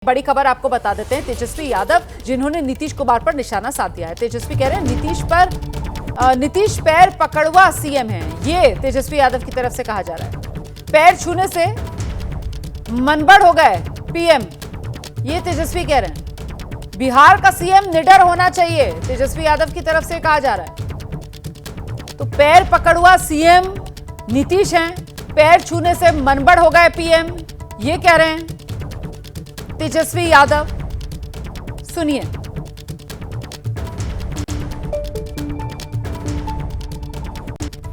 बड़ी खबर आपको बता देते हैं। तेजस्वी यादव जिन्होंने नीतीश कुमार पर निशाना साध दिया है। तेजस्वी कह रहे हैं नीतीश पैर पकड़वा सीएम है। ये तेजस्वी यादव की तरफ से कहा जा रहा है। पैर छूने से मनबड़ हो गए पीएम, ये तेजस्वी कह रहे हैं। बिहार का सीएम निडर होना चाहिए, तेजस्वी यादव की तरफ से कहा जा रहा है। तो पैर पकड़वा सीएम नीतीश हैं, पैर छूने से मनबड़ हो गए पीएम, ये कह रहे हैं तेजस्वी यादव। सुनिए।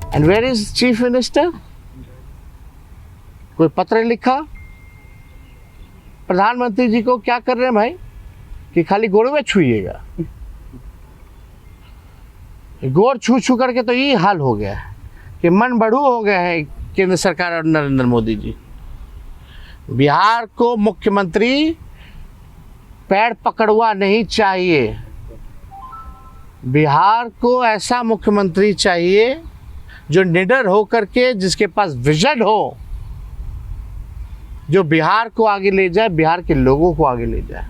And where is Chief Minister? कोई पत्र लिखा प्रधानमंत्री जी को? क्या कर रहे हैं भाई कि खाली गोड़ में छुइएगा? गोड़ छू छू करके तो ये हाल हो गया है कि मन बढ़ू हो गए हैं केंद्र सरकार और नरेंद्र मोदी जी। बिहार को मुख्यमंत्री पैर पकड़वा नहीं चाहिए। बिहार को ऐसा मुख्यमंत्री चाहिए जो निडर हो करके, जिसके पास विजन हो, जो बिहार को आगे ले जाए, बिहार के लोगों को आगे ले जाए।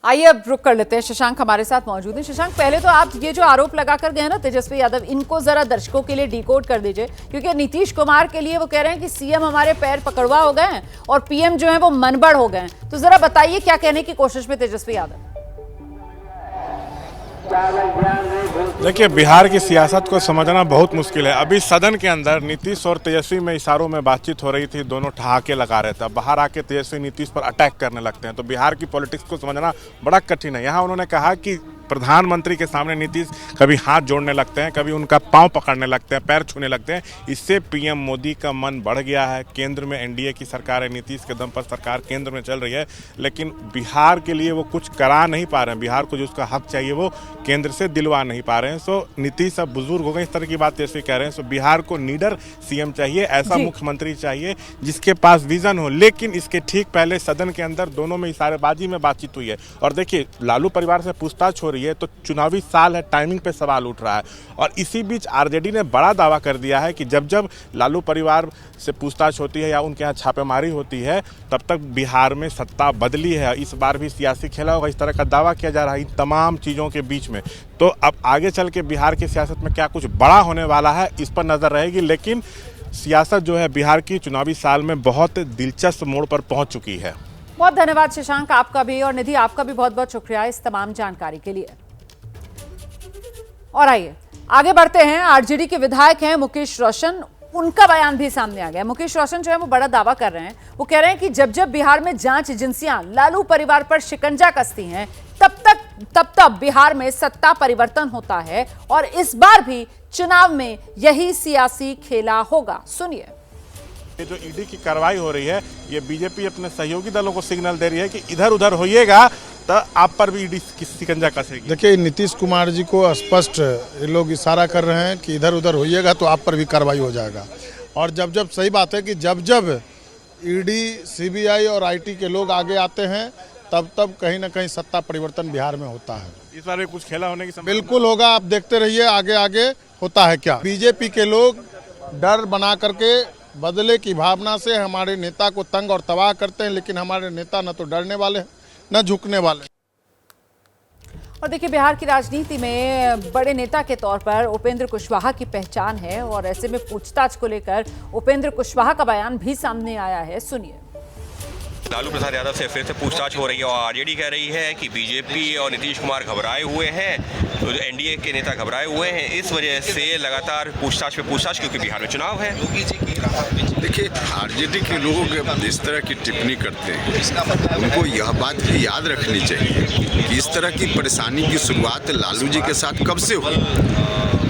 आइए अब रुक कर लेते हैं। शशांक हमारे साथ मौजूद है। शशांक, पहले तो आप ये जो आरोप लगाकर गए ना तेजस्वी यादव, इनको जरा दर्शकों के लिए डिकोड कर दीजिए, क्योंकि नीतीश कुमार के लिए वो कह रहे हैं कि सीएम हमारे पैर पकड़वा हो गए हैं और पीएम जो है वो मनबड़ हो गए हैं। तो जरा बताइए क्या कहने की कोशिश में तेजस्वी यादव। देखिए, बिहार की सियासत को समझना बहुत मुश्किल है। अभी सदन के अंदर नीतीश और तेजस्वी में इशारों में बातचीत हो रही थी, दोनों ठहाके लगा रहे थे। बाहर आके तेजस्वी नीतीश पर अटैक करने लगते हैं, तो बिहार की पॉलिटिक्स को समझना बड़ा कठिन है। यहाँ उन्होंने कहा कि प्रधानमंत्री के सामने नीतीश कभी हाथ जोड़ने लगते हैं, कभी उनका पांव पकड़ने लगते हैं, पैर छूने लगते हैं। इससे पीएम मोदी का मन बढ़ गया है। केंद्र में एनडीए की सरकार है, नीतीश के दम पर सरकार केंद्र में चल रही है, लेकिन बिहार के लिए वो कुछ करा नहीं पा रहे हैं। बिहार को जो उसका हक चाहिए वो केंद्र से दिलवा नहीं पा रहे हैं। सो नीतीश अब बुजुर्ग हो गए, इस तरह की बात तेजस्वी कह रहे हैं। सो बिहार को नीडर सीएम चाहिए, ऐसा मुख्यमंत्री चाहिए जिसके पास विजन हो। लेकिन इसके ठीक पहले सदन के अंदर दोनों में इशारेबाजी में बातचीत हुई है। और देखिए, लालू परिवार से पूछताछ हो रही है, तो चुनावी साल है, टाइमिंग पे सवाल उठ रहा है। और इसी बीच आरजेडी ने बड़ा दावा कर दिया है कि जब जब लालू परिवार से पूछताछ होती है या उनके यहाँ छापेमारी होती है, तब तक बिहार में सत्ता बदली है। इस बार भी सियासी खेला होगा, इस तरह का दावा किया जा रहा है इन तमाम चीज़ों के बीच में। तो अब आगे चल के बिहार की सियासत में क्या कुछ बड़ा होने वाला है, इस पर नजर रहेगी। लेकिन सियासत जो है बिहार की चुनावी साल में बहुत दिलचस्प मोड़ पर पहुंच चुकी है। बहुत धन्यवाद शशांक, आपका भी, और निधि आपका भी बहुत बहुत शुक्रिया इस तमाम जानकारी के लिए। और आइए आगे बढ़ते हैं। आरजेडी के विधायक हैं मुकेश रोशन, उनका बयान भी सामने आ गया। मुकेश रोशन जो है वो बड़ा दावा कर रहे हैं। वो कह रहे हैं कि जब जब बिहार में जांच एजेंसियां लालू परिवार पर शिकंजा कसती हैं, तब बिहार में सत्ता परिवर्तन होता है और इस बार भी चुनाव में यही सियासी खेला होगा। सुनिए। ये जो ईडी की कार्रवाई हो रही है, ये बीजेपी अपने सहयोगी दलों को सिग्नल दे रही है कि इधर उधर होइएगा तो आप पर भी ईडी की शिकंजा कसेगी। देखिए, नीतीश कुमार जी को स्पष्ट ये लोग इशारा कर रहे हैं कि इधर उधर होइएगा तो आप पर भी कार्रवाई हो जाएगा। और जब सही बात है कि जब ईडी, सीबीआई और आईटी के लोग आगे आते हैं, तब कहीं ना कहीं सत्ता परिवर्तन बिहार में होता है। इस बार कुछ खेला होने की संभावना बिल्कुल होगा, आप देखते रहिए आगे होता है क्या। बीजेपी के लोग डर बना करके बदले की भावना से हमारे नेता को तंग और तबाह करते हैं, लेकिन हमारे नेता न तो डरने वाले हैं न झुकने वाले। और देखिए, बिहार की राजनीति में बड़े नेता के तौर पर उपेंद्र कुशवाहा की पहचान है और ऐसे में पूछताछ को लेकर उपेंद्र कुशवाहा का बयान भी सामने आया है। सुनिए। लालू प्रसाद यादव से फिर से पूछताछ हो रही है और आरजेडी कह रही है कि बीजेपी और नीतीश कुमार घबराए हुए हैं, तो एनडीए के नेता घबराए हुए हैं, इस वजह से लगातार पूछताछ पे पूछताछ, क्योंकि बिहार में चुनाव है। देखिए, आरजेडी के लोग इस तरह की टिप्पणी करते हैं, उनको यह बात भी याद रखनी चाहिए कि इस तरह की परेशानी की शुरुआत लालू जी के साथ कब से हुई।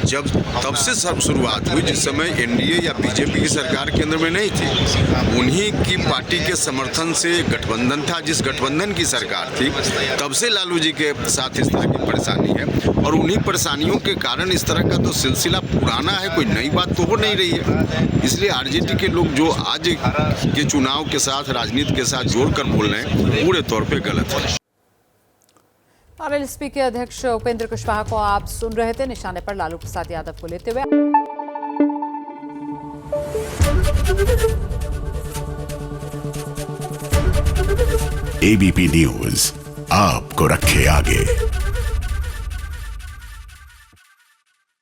तब से सब शुरुआत हुई जिस समय एनडीए या बीजेपी की सरकार केंद्र में नहीं थी। उन्हीं की पार्टी के समर्थन से गठबंधन था, जिस गठबंधन की सरकार थी, तब से लालू जी के साथ इस तरह की परेशानी है। और उन्हीं परेशानियों के कारण इस तरह का तो सिलसिला पुराना है, कोई नई बात तो हो नहीं रही है। इसलिए आरजेडी के लोग जो आज के चुनाव के साथ, राजनीति के साथ जोड़कर बोल रहे हैं, पूरे तौर पे गलत है। आरएलएसपी के अध्यक्ष उपेंद्र कुशवाहा को आप सुन रहे थे, निशाने पर लालू प्रसाद यादव को लेते हुए। एबीपी न्यूज आपको रखे आगे।